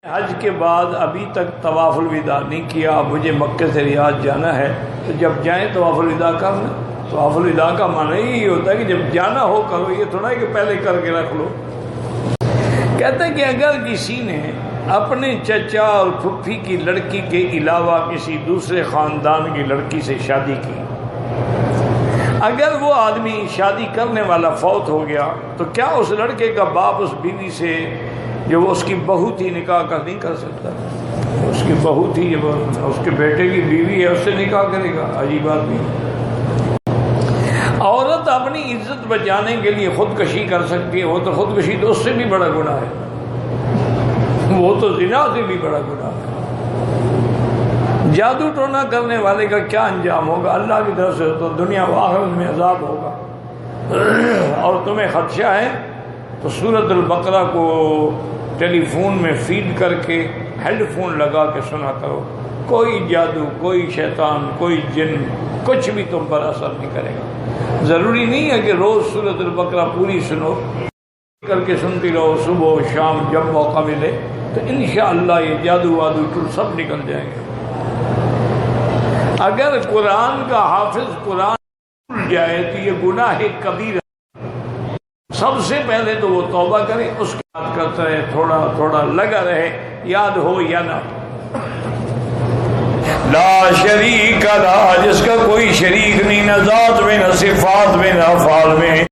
حج کے بعد ابھی تک طواف الوداع نہیں کیا، اب مجھے مکہ سے ریاض جانا ہے، تو جب جائیں طواف الوداع کرنا۔ طواف الوداع کا معنی یہی ہوتا ہے کہ جب جانا ہو کرو، یہ تھوڑا ہے کہ پہلے کر کے رکھ لو۔ کہتے ہیں کہ اگر کسی نے اپنے چچا اور پھپھی کی لڑکی کے علاوہ کسی دوسرے خاندان کی لڑکی سے شادی کی، اگر وہ آدمی شادی کرنے والا فوت ہو گیا تو کیا اس لڑکے کا باپ اس بیوی سے جو وہ اس کی بہو تھی نکاح نہیں کر سکتا؟ اس کی بہو تھی، جب اس کے بیٹے کی بیوی ہے اس سے نکاح کرے گا؟ عجیب بات نہیں۔ عورت اپنی عزت بچانے کے لیے خودکشی کر سکتی ہے، وہ تو خودکشی تو اس سے بھی بڑا گناہ ہے، وہ تو زنا سے بھی بڑا گناہ ہے۔ جادو ٹونا کرنے والے کا کیا انجام ہوگا؟ اللہ کی طرف سے تو دنیا و آخرت میں عذاب ہوگا۔ اور تمہیں خدشہ ہے تو سورۃ البقرہ کو ٹیلی فون میں فیڈ کر کے ہیڈ فون لگا کے سنا کرو، کوئی جادو، کوئی شیطان، کوئی جن کچھ بھی تم پر اثر نہیں کرے گا۔ ضروری نہیں ہے کہ روز سورۃ البقرہ پوری سنو، کر کے سنتی رہو صبح و شام جب موقع ملے، تو انشاءاللہ یہ جادو وادو ٹول سب نکل جائیں گے۔ اگر قرآن کا حافظ قرآن بھول جائے تو یہ گناہ کبیرہ، سب سے پہلے تو وہ توبہ کرے، اس کے بعد کرتا رہے، تھوڑا تھوڑا لگا رہے، یاد ہو یا نہ۔ لا شریک لا، جس کا کوئی شریک نہیں، نہ ذات میں، نہ صفات میں، نہ افعال میں۔